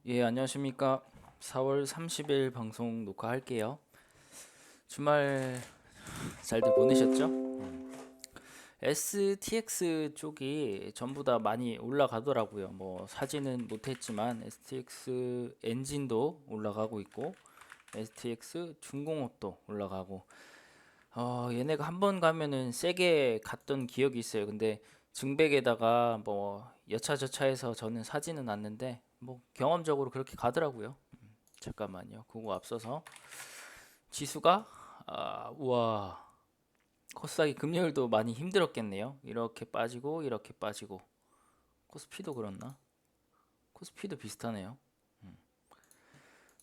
예, 안녕하십니까. 4월 30일 방송 녹화할게요. 주말 잘들 보내셨죠? STX 쪽이 전부 다 많이 올라가더라고요. 뭐 사진은 못했지만 STX 엔진도 올라가고 있고 STX 중공업도 올라가고 얘네가 한 번 가면은 세게 갔던 기억이 있어요. 근데 증백에다가 뭐 여차저차해서 저는 사지는 않는데 뭐 경험적으로 그렇게 가더라고요. 잠깐만요. 그거 앞서서 지수가 우와 코스닥이 금요일도 많이 힘들었겠네요. 이렇게 빠지고 이렇게 빠지고 코스피도 그렇나? 코스피도 비슷하네요.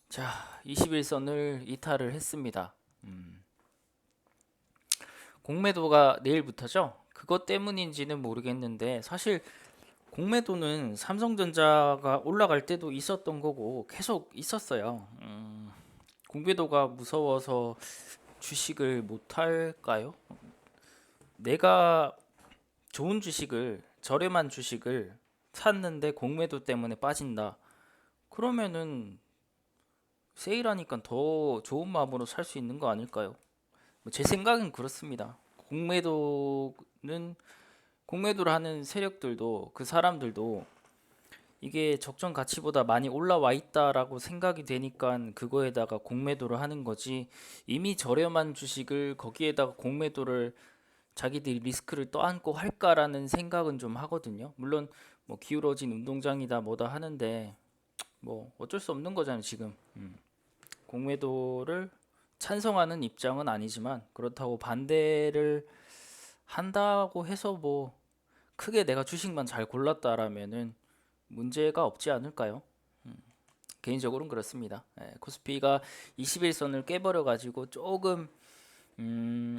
자, 21선을 이탈을 했습니다. 공매도가 내일부터죠? 그것 때문인지는 모르겠는데 사실 공매도는 삼성전자가 올라갈 때도 있었던 거고 계속 있었어요. 공매도가 무서워서 주식을 못 할까요? 내가 좋은 주식을 저렴한 주식을 샀는데 공매도 때문에 빠진다. 그러면은 세일하니까 더 좋은 마음으로 살 수 있는 거 아닐까요? 뭐제 생각은 그렇습니다. 공매도를 하는 세력들도 그 사람들도 이게 적정 가치보다 많이 올라와 있다라고 생각이 되니까 그거에다가 공매도를 하는 거지. 이미 저렴한 주식을 거기에다가 공매도를 자기들이 리스크를 떠안고 할까라는 생각은 좀 하거든요. 물론 뭐 기울어진 운동장이다 뭐다 하는데 뭐 어쩔 수 없는 거잖아요, 지금. 공매도를 찬성하는 입장은 아니지만 그렇다고 반대를 한다고 해서 뭐 크게 내가 주식만 잘 골랐다라면은 문제가 없지 않을까요? 개인적으로는 그렇습니다. 예, 코스피가 21선을 깨버려 가지고 조금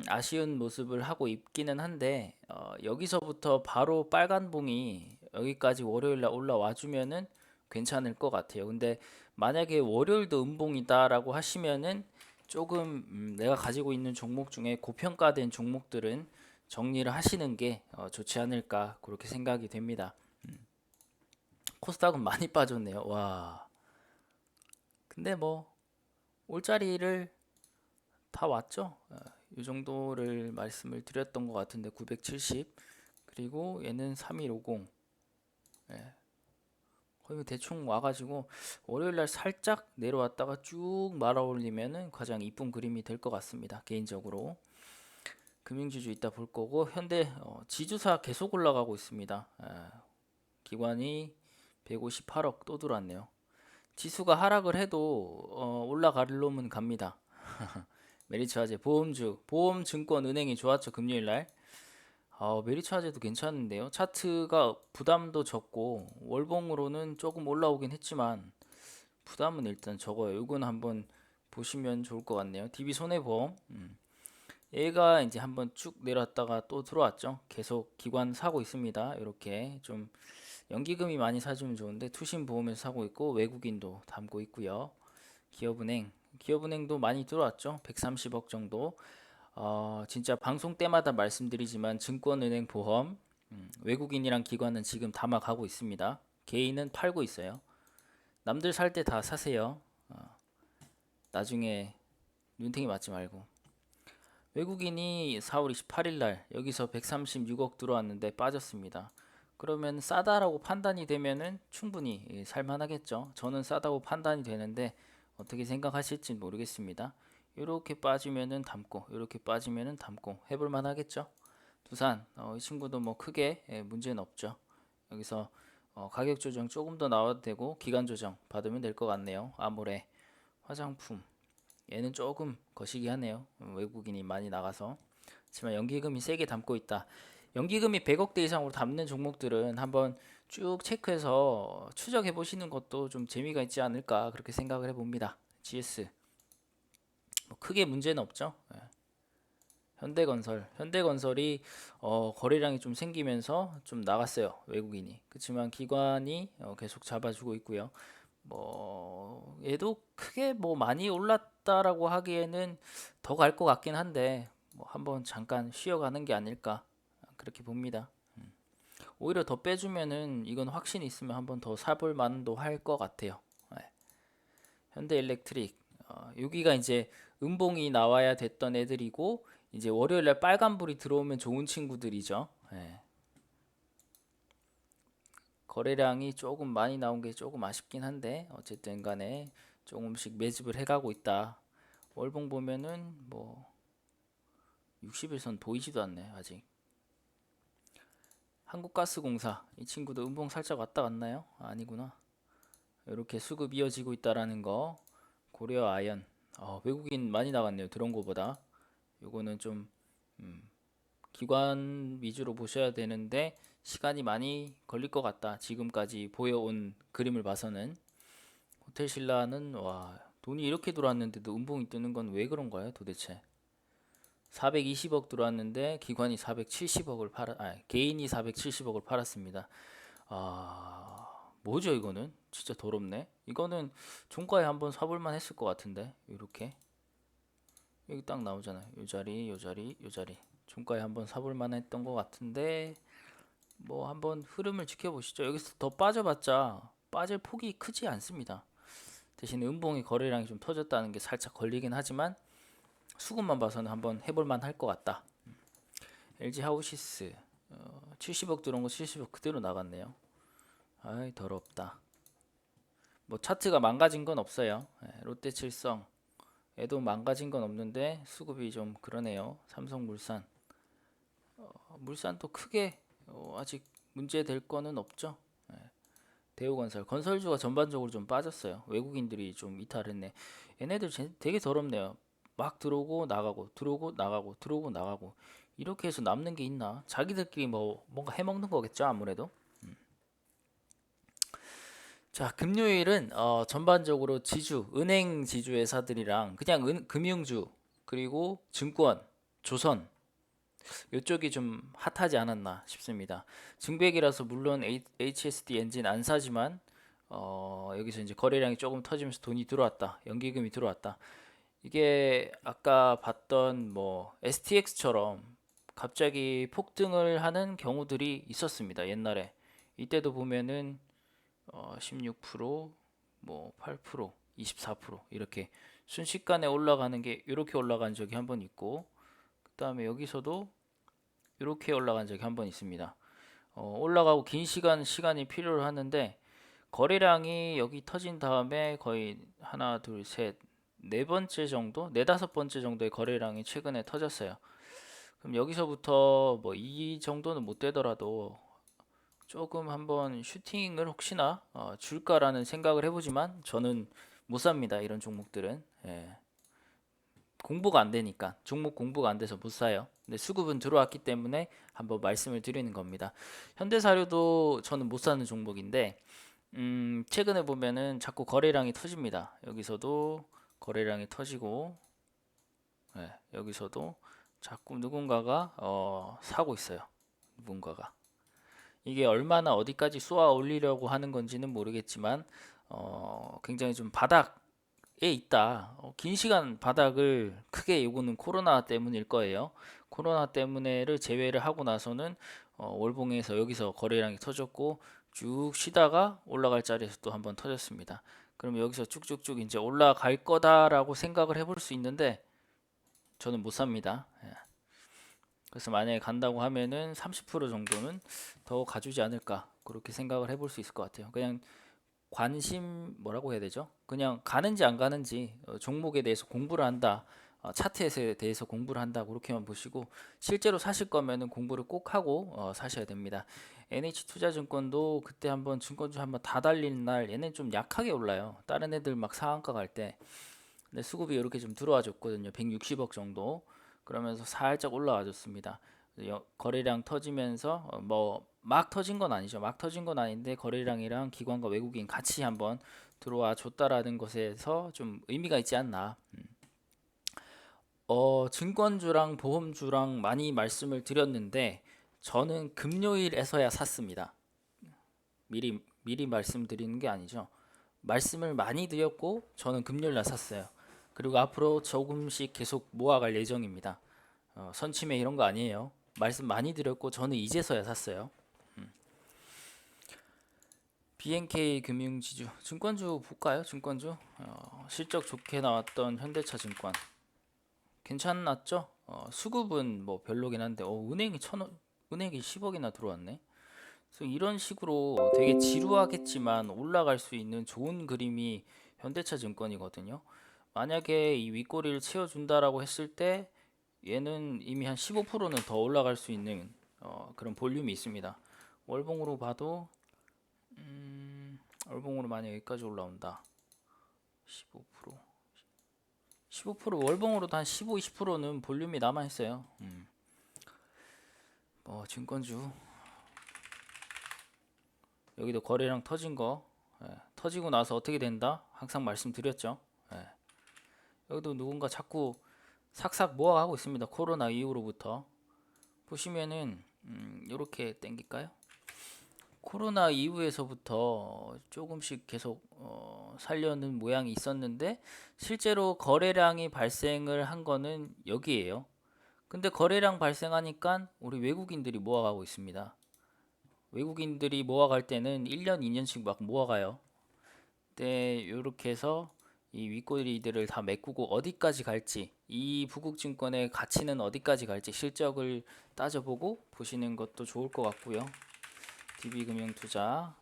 아쉬운 모습을 하고 있기는 한데 여기서부터 바로 빨간 봉이 여기까지 월요일 날 올라와 주면은 괜찮을 것 같아요. 근데 만약에 월요일도 음봉이다라고 하시면은 조금 내가 가지고 있는 종목 중에 고평가된 종목들은 정리를 하시는 게 좋지 않을까 그렇게 생각이 됩니다. 코스닥은 많이 빠졌네요. 와. 근데 뭐 올자리를 다 왔죠. 이 정도를 말씀을 드렸던 것 같은데 970 그리고 얘는 3150 예, 거의 뭐 대충 와가지고 월요일날 살짝 내려왔다가 쭉 말아 올리면은 가장 이쁜 그림이 될 것 같습니다. 개인적으로 금융지주 이따 볼 거고 현대 지주사 계속 올라가고 있습니다. 기관이 158억 또 들어왔네요. 지수가 하락을 해도 올라갈 놈은 갑니다. 메리츠화재 보험주 보험증권 은행이 좋았죠 금요일 날. 메리츠화재도 괜찮은데요. 차트가 부담도 적고 월봉으로는 조금 올라오긴 했지만 부담은 일단 적어요. 이건 한번 보시면 좋을 것 같네요. DB 손해보험 얘가 이제 한번 쭉 내려왔다가 또 들어왔죠. 계속 기관 사고 있습니다. 이렇게 좀 연기금이 많이 사주면 좋은데 투신보험에서 사고 있고 외국인도 담고 있고요. 기업은행도 많이 들어왔죠. 130억 정도. 진짜 방송 때마다 말씀드리지만 증권은행 보험 외국인이랑 기관은 지금 담아가고 있습니다. 개인은 팔고 있어요. 남들 살 때 다 사세요. 나중에 눈탱이 맞지 말고. 외국인이 4월 28일 날 여기서 136억 들어왔는데 빠졌습니다. 그러면 싸다라고 판단이 되면은 충분히 살만하겠죠. 저는 싸다고 판단이 되는데 어떻게 생각하실지 모르겠습니다. 이렇게 빠지면은 담고, 이렇게 빠지면은 담고 해볼 만하겠죠. 두산, 이 친구도 뭐 크게 문제는 없죠. 여기서 가격 조정 조금 더 나와도 되고 기간 조정 받으면 될 것 같네요. 아모레, 화장품, 얘는 조금 거시기 하네요. 외국인이 많이 나가서. 하지만 연기금이 세게 담고 있다. 연기금이 100억대 이상으로 담는 종목들은 한번 쭉 체크해서 추적해 보시는 것도 좀 재미가 있지 않을까 그렇게 생각을 해봅니다. GS 뭐 크게 문제는 없죠. 예. 현대건설이 거래량이 좀 생기면서 좀 나갔어요 외국인이. 그렇지만 기관이 계속 잡아주고 있고요. 뭐 얘도 크게 뭐 많이 올랐다라고 하기에는 더 갈 것 같긴 한데 뭐 한번 잠깐 쉬어가는 게 아닐까 그렇게 봅니다. 오히려 더 빼주면은 이건 확신이 있으면 한번 더 사볼 만도 할 것 같아요. 예. 현대일렉트릭, 여기가 이제 음봉이 나와야 됐던 애들이고 이제 월요일날 빨간불이 들어오면 좋은 친구들이죠. 예. 거래량이 조금 많이 나온 게 조금 아쉽긴 한데 어쨌든 간에 조금씩 매집을 해가고 있다. 월봉 보면은 뭐 60일선 보이지도 않네 아직. 한국가스공사 이 친구도 음봉 살짝 왔다 갔나요? 아니구나. 이렇게 수급 이어지고 있다라는 거. 고려 아연, 외국인 많이 나갔네요 들어온 거보다. 요거는 좀 기관 위주로 보셔야 되는데 시간이 많이 걸릴 것 같다. 지금까지 보여온 그림을 봐서는. 호텔신라는 와 돈이 이렇게 들어왔는데도 음봉이 뜨는 건 왜 그런가요 도대체? 420억 들어왔는데 기관이 470억을 개인이 470억을 팔았습니다. 뭐죠 이거는? 진짜 더럽네. 이거는 종가에 한번 사볼만 했을 것 같은데 이렇게 여기 딱 나오잖아요. 요 자리, 요 자리, 요 자리. 종가에 한번 사볼만 했던 것 같은데 뭐 한번 흐름을 지켜보시죠. 여기서 더 빠져봤자 빠질 폭이 크지 않습니다. 대신 음봉의 거래량이 좀 터졌다는 게 살짝 걸리긴 하지만 수급만 봐서는 한번 해볼만 할 것 같다. LG 하우시스 70억 들어온 거 70억 그대로 나갔네요. 아이 더럽다. 뭐 차트가 망가진 건 없어요. 롯데칠성 애도 망가진 건 없는데 수급이 좀 그러네요. 삼성물산 물산도 크게 아직 문제될 거는 없죠. 대우건설 건설주가 전반적으로 좀 빠졌어요. 외국인들이 좀 이탈했네. 얘네들 되게 더럽네요. 막 들어오고 나가고 들어오고 나가고 들어오고 나가고 이렇게 해서 남는 게 있나? 자기들끼리 뭐 뭔가 해먹는 거겠죠 아무래도. 자, 금요일은 전반적으로 지주, 은행 지주 회사들이랑 그냥 금융주 그리고 증권, 조선 이쪽이 좀 핫하지 않았나 싶습니다. 증백이라서 물론 HSD 엔진 안 사지만 여기서 이제 거래량이 조금 터지면서 돈이 들어왔다. 연기금이 들어왔다. 이게 아까 봤던 뭐 STX처럼 갑자기 폭등을 하는 경우들이 있었습니다. 옛날에 이때도 보면은 16%, 뭐 8%, 24% 이렇게 순식간에 올라가는 게 이렇게 올라간 적이 한 번 있고 그다음에 여기서도 이렇게 올라간 적이 한 번 있습니다. 올라가고 긴 시간이 필요로 하는데 거래량이 여기 터진 다음에 거의 하나, 둘, 셋, 네 번째 정도, 네 다섯 번째 정도의 거래량이 최근에 터졌어요. 그럼 여기서부터 뭐 이 정도는 못 되더라도 조금 한번 슈팅을 혹시나 줄까라는 생각을 해보지만 저는 못 삽니다. 이런 종목들은. 예. 공부가 안 되니까 종목 공부가 안 돼서 못 사요. 근데 수급은 들어왔기 때문에 한번 말씀을 드리는 겁니다. 현대사료도 저는 못 사는 종목인데 최근에 보면은 자꾸 거래량이 터집니다. 여기서도 거래량이 터지고 여기서도 자꾸 누군가가 사고 있어요. 누군가가. 이게 얼마나 어디까지 쏘아 올리려고 하는 건지는 모르겠지만 굉장히 좀 바닥에 있다. 긴 시간 바닥을 크게 요거는 코로나 때문일 거예요. 코로나 때문에를 제외를 하고 나서는 월봉에서 여기서 거래량이 터졌고 쭉 쉬다가 올라갈 자리에서 또 한번 터졌습니다. 그럼 여기서 쭉쭉쭉 이제 올라갈 거다라고 생각을 해볼 수 있는데 저는 못 삽니다. 예. 그래서 만약에 간다고 하면은 30% 정도는 더 가주지 않을까 그렇게 생각을 해볼 수 있을 것 같아요. 그냥 관심 뭐라고 해야 되죠? 그냥 가는지 안 가는지 종목에 대해서 공부를 한다. 차트에 대해서 공부를 한다. 그렇게만 보시고 실제로 사실 거면은 공부를 꼭 하고 사셔야 됩니다. NH투자증권도 그때 한번 증권주 한번 다 달리는 날 얘는 좀 약하게 올라요. 다른 애들 막 상한가 갈 때. 근데 수급이 이렇게 좀 들어와 줬거든요. 160억 정도. 그러면서 살짝 올라와 줬습니다. 거래량 터지면서 뭐 막 터진 건 아니죠. 막 터진 건 아닌데 거래량이랑 기관과 외국인 같이 한번 들어와 줬다라는 것에서 좀 의미가 있지 않나. 증권주랑 보험주랑 많이 말씀을 드렸는데 저는 금요일에서야 샀습니다. 미리 말씀드리는 게 아니죠. 말씀을 많이 드렸고 저는 금요일 날 샀어요. 그리고 앞으로 조금씩 계속 모아갈 예정입니다. 선침해 이런 거 아니에요. 말씀 많이 드렸고 저는 이제서야 샀어요. BNK 금융지주 증권주 볼까요? 증권주 실적 좋게 나왔던 현대차증권 괜찮았죠? 수급은 뭐 별로긴 한데 은행이 은행이 10억이나 들어왔네. 그래서 이런 식으로 되게 지루하겠지만 올라갈 수 있는 좋은 그림이 현대차증권이거든요. 만약에 이 윗꼬리를 채워준다라고 했을 때 얘는 이미 한 15%는 더 올라갈 수 있는 그런 볼륨이 있습니다. 월봉으로 봐도 월봉으로 만약 여기까지 올라온다. 15% 15% 월봉으로도 한 15, 20%는 볼륨이 남아 있어요. 증권주 여기도 거래량 터진 거 터지고 나서 어떻게 된다? 항상 말씀드렸죠. 예, 여기도 누군가 자꾸 삭삭 모아가고 있습니다. 코로나 이후로부터 보시면은 이렇게 땡길까요? 코로나 이후에서부터 조금씩 계속 살려는 모양이 있었는데 실제로 거래량이 발생을 한 거는 여기에요. 근데 거래량 발생하니까 우리 외국인들이 모아가고 있습니다. 외국인들이 모아갈 때는 1년, 2년씩 막 모아가요. 근데 이렇게 해서 이 윗꼬리들을 다 메꾸고 어디까지 갈지, 이 부국증권의 가치는 어디까지 갈지 실적을 따져보고 보시는 것도 좋을 것 같고요. DB금융투자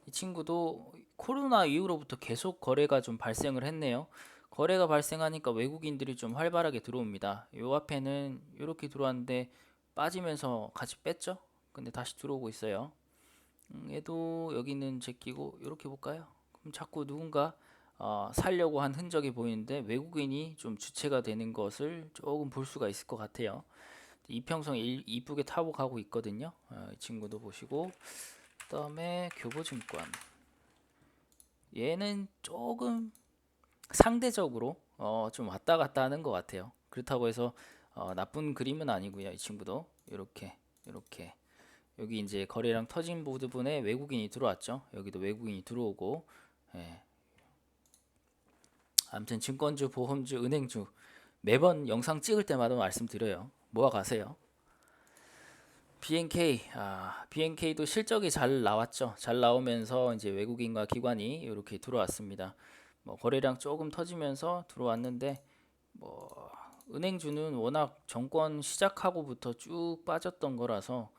이 친구도 코로나 이후로부터 계속 거래가 좀 발생을 했네요. 거래가 발생하니까 외국인들이 좀 활발하게 들어옵니다. 요 앞에는 이렇게 들어왔는데 빠지면서 같이 뺐죠. 근데 다시 들어오고 있어요. 얘도 여기는 제끼고 이렇게 볼까요? 그럼 자꾸 누군가 살려고 한 흔적이 보이는데 외국인이 좀 주체가 되는 것을 조금 볼 수가 있을 것 같아요. 이평성 이쁘게 타고 가고 있거든요. 이 친구도 보시고 그다음에 교보증권 얘는 조금 상대적으로 좀 왔다 갔다 하는 것 같아요. 그렇다고 해서 나쁜 그림은 아니고요. 이 친구도 이렇게 여기 이제 거래량 터진 부분에 외국인이 들어왔죠. 여기도 외국인이 들어오고 예. 아무튼 증권주, 보험주, 은행주 매번 영상 찍을 때마다 말씀드려요. 모아가세요. BNK도 실적이 잘 나왔죠. 잘 나오면서 이제 외국인과 기관이 이렇게 들어왔습니다. 뭐 거래량 조금 터지면서 들어왔는데 뭐 은행주는 워낙 정권 시작하고부터 쭉 빠졌던 거라서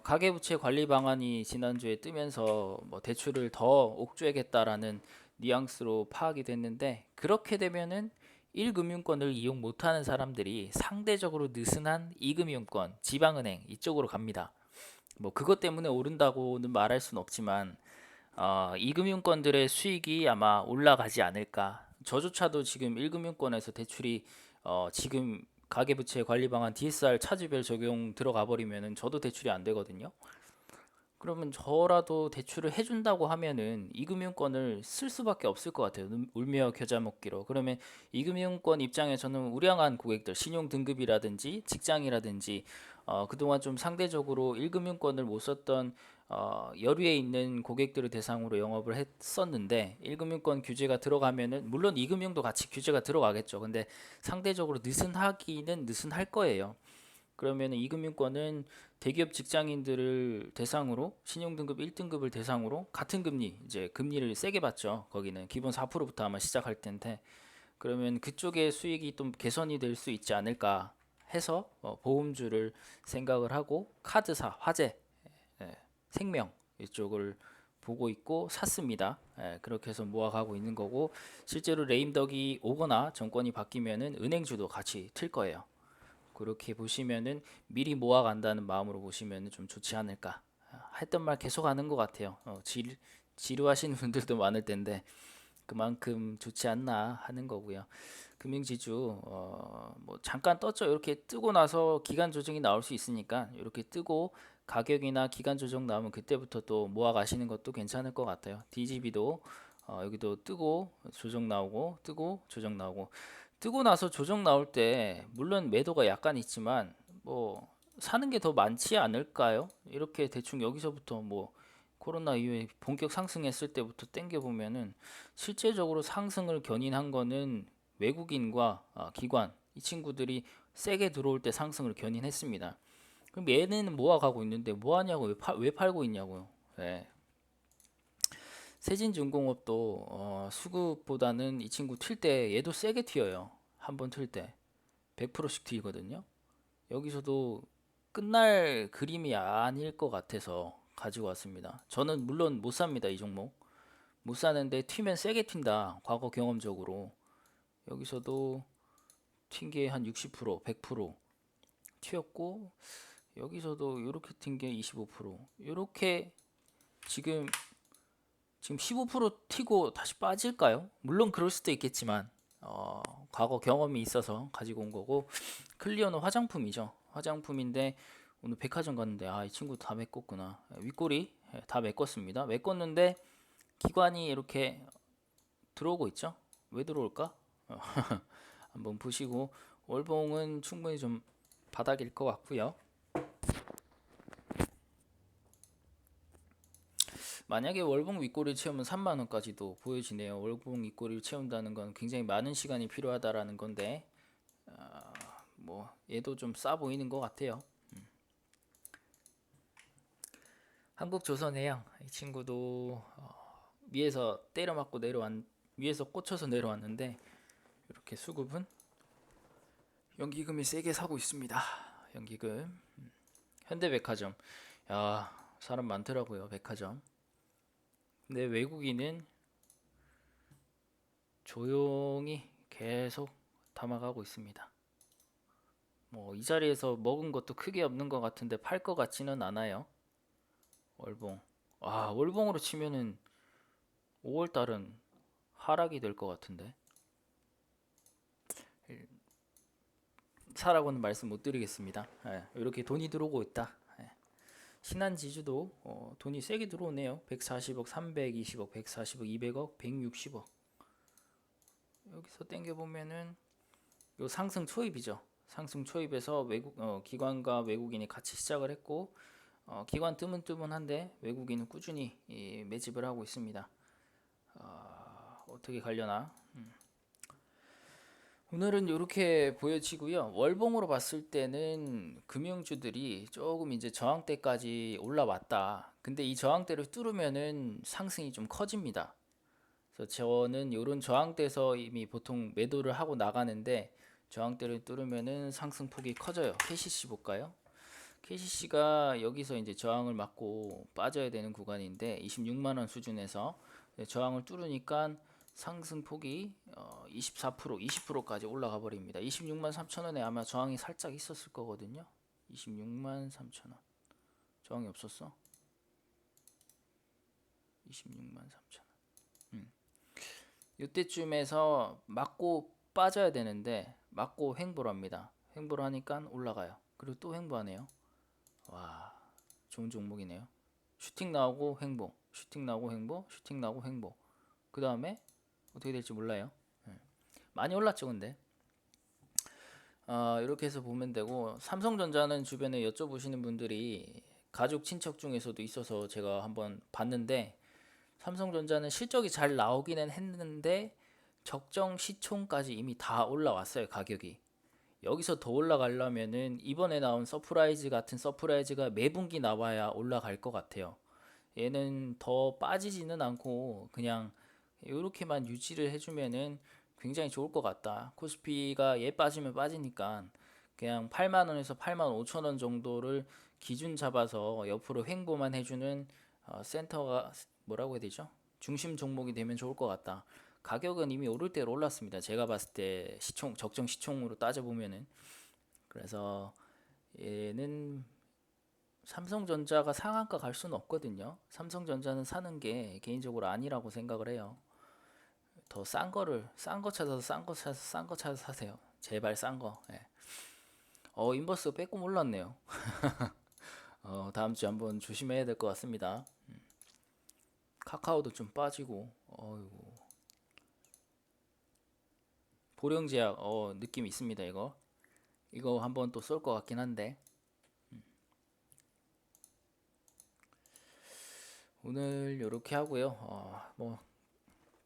가계부채 관리 방안이 지난주에 뜨면서 뭐 대출을 더 옥죄겠다라는 뉘앙스로 파악이 됐는데 그렇게 되면은 1금융권을 이용 못하는 사람들이 상대적으로 느슨한 2금융권, 지방은행 이쪽으로 갑니다. 뭐 그것 때문에 오른다고는 말할 수는 없지만 2금융권들의 수익이 아마 올라가지 않을까. 저조차도 지금 1금융권에서 대출이 지금 가계부채 관리 방안 DSR 차주별 적용 들어가 버리면은 저도 대출이 안 되거든요. 그러면 저라도 대출을 해준다고 하면은 이금융권을 쓸 수밖에 없을 것 같아요. 울며 겨자 먹기로. 그러면 이금융권 입장에서는 우량한 고객들, 신용 등급이라든지 직장이라든지 그동안 좀 상대적으로 1금융권을 못 썼던 여류에 있는 고객들을 대상으로 영업을 했었는데 1금융권 규제가 들어가면은 물론 2금융도 같이 규제가 들어가겠죠. 근데 상대적으로 느슨하기는 느슨할 거예요. 그러면 이금융권은 대기업 직장인들을 대상으로 신용등급 1등급을 대상으로 같은 금리 이제 금리를 세게 받죠. 거기는 기본 4%부터 아마 시작할 텐데 그러면 그쪽의 수익이 좀 개선이 될 수 있지 않을까 해서 보험주를 생각을 하고 카드사, 화재, 예, 생명 이쪽을 보고 있고 샀습니다. 예, 그렇게 해서 모아가고 있는 거고 실제로 레임덕이 오거나 정권이 바뀌면은 은행주도 같이 틀 거예요. 그렇게 보시면은 미리 모아간다는 마음으로 보시면은 좀 좋지 않을까. 했던 말 계속 하는 것 같아요. 지루하시는 분들도 많을 텐데 그만큼 좋지 않나 하는 거고요. 금융지주 뭐 잠깐 떴죠. 이렇게 뜨고 나서 기간 조정이 나올 수 있으니까 이렇게 뜨고 가격이나 기간 조정 나오면 그때부터 또 모아 가시는 것도 괜찮을 것 같아요. DGB도 여기도 뜨고 조정 나오고 뜨고 조정 나오고 뜨고 나서 조정 나올 때 물론 매도가 약간 있지만 뭐 사는 게 더 많지 않을까요? 이렇게 대충 여기서부터 뭐 코로나 이후에 본격 상승했을 때부터 땡겨 보면은 실제적으로 상승을 견인한 거는 외국인과 기관 이 친구들이 세게 들어올 때 상승을 견인했습니다. 그럼 얘는 모아가고 있는데 뭐 하냐고 왜 팔고 있냐고요. 네. 세진중공업도 수급보다는 이 친구 튈 때 얘도 세게 튀어요. 한 번 틀 때 100%씩 튀거든요. 여기서도 끝날 그림이 아닐 것 같아서 가지고 왔습니다. 저는 물론 못 삽니다. 이 종목 못 사는데 튀면 세게 튄다. 과거 경험적으로 여기서도 튄 게 한 60%, 100% 튀었고 여기서도 이렇게 튄 게 25%. 이렇게 지금 15% 튀고 다시 빠질까요? 물론 그럴 수도 있겠지만 과거 경험이 있어서 가지고 온 거고 클리어는 화장품이죠. 화장품인데 오늘 백화점 갔는데 이 친구 다 메꿨구나. 윗꼬리 다 메꿨습니다. 메꿨는데 기관이 이렇게 들어오고 있죠. 왜 들어올까? 한번 보시고 월봉은 충분히 좀 바닥일 것 같고요. 만약에 월봉 윗꼬리를 채우면 3만원까지도 보여지네요. 월봉 윗꼬리를 채운다는 건 굉장히 많은 시간이 필요하다라는 건데 뭐 얘도 좀 싸 보이는 것 같아요. 한국조선해양 이 친구도 위에서 때려 맞고 위에서 꽂혀서 내려왔는데 이렇게 수급은 연기금이 세게 사고 있습니다. 연기금. 현대백화점. 야, 사람 많더라고요. 백화점. 근데 외국인은 조용히 계속 담아가고 있습니다. 뭐 이 자리에서 먹은 것도 크게 없는 것 같은데 팔 것 같지는 않아요. 월봉. 월봉으로 치면은 5월 달은 하락이 될 것 같은데. 사라고는 말씀 못 드리겠습니다. 이렇게 돈이 들어오고 있다. 신한지주도 돈이 세게 들어오네요. 140억, 320억, 140억, 200억, 160억. 여기서 땡겨 보면은 요 상승 초입이죠. 상승 초입에서 기관과 외국인이 같이 시작을 했고 기관 뜨문뜨문한데 외국인은 꾸준히 매집을 하고 있습니다. 어떻게 가려나? 오늘은 이렇게 보여지고요. 월봉으로 봤을 때는 금융주들이 조금 이제 저항대까지 올라왔다. 근데 이 저항대를 뚫으면은 상승이 좀 커집니다. 그래서 저는 이런 저항대에서 이미 보통 매도를 하고 나가는데 저항대를 뚫으면은 상승폭이 커져요. KCC 볼까요? KCC가 여기서 이제 저항을 맞고 빠져야 되는 구간인데 26만 원 수준에서 저항을 뚫으니까 상승폭이 24%, 20%까지 올라가 버립니다. 26만 3천 원에 아마 저항이 살짝 있었을 거거든요. 26만 3천 원. 저항이 없었어? 26만 3천 원. 이때쯤에서 맞고 빠져야 되는데 맞고 횡보를 합니다. 횡보를 하니까 올라가요. 그리고 또 횡보하네요. 와, 좋은 종목이네요. 슈팅 나오고 횡보, 슈팅 나오고 횡보, 슈팅 나오고 횡보. 그 다음에 어떻게 될지 몰라요. 많이 올랐죠, 근데. 이렇게 해서 보면 되고 삼성전자는 주변에 여쭤보시는 분들이 가족 친척 중에서도 있어서 제가 한번 봤는데 삼성전자는 실적이 잘 나오기는 했는데 적정 시총까지 이미 다 올라왔어요, 가격이. 여기서 더 올라가려면은 이번에 나온 서프라이즈 같은 서프라이즈가 매분기 나와야 올라갈 것 같아요. 얘는 더 빠지지는 않고 그냥 이렇게만 유지를 해주면은 굉장히 좋을 것 같다. 코스피가 얘 빠지면 빠지니까 그냥 8만 원에서 8만 5천 원 정도를 기준 잡아서 옆으로 횡보만 해주는 센터가 뭐라고 해야 되죠? 중심 종목이 되면 좋을 것 같다. 가격은 이미 오를 대로 올랐습니다. 제가 봤을 때 시총 적정 시총으로 따져 보면은 그래서 얘는 삼성전자가 상한가 갈 수는 없거든요. 삼성전자는 사는 게 개인적으로 아니라고 생각을 해요. 더 싼 거 찾아서 싼 거 찾아서 사세요. 제발 싼 거. 예. 인버스 빼꼼 올랐네요. 다음 주 한번 조심해야 될 것 같습니다. 카카오도 좀 빠지고, 보령제약, 느낌 있습니다, 이거. 이거 한번 또 쏠 것 같긴 한데. 오늘 이렇게 하고요. 뭐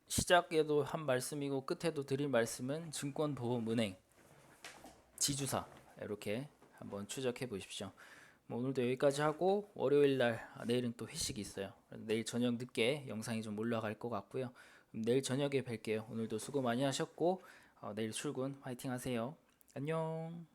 시작에도 한 말씀이고 끝에도 드릴 말씀은 증권보험은행, 지주사 이렇게 한번 추적해 보십시오. 뭐 오늘도 여기까지 하고 월요일 날 내일은 또 회식이 있어요. 내일 저녁 늦게 영상이 좀 올라갈 것 같고요. 내일 저녁에 뵐게요. 오늘도 수고 많이 하셨고 내일 출근 화이팅 하세요. 안녕.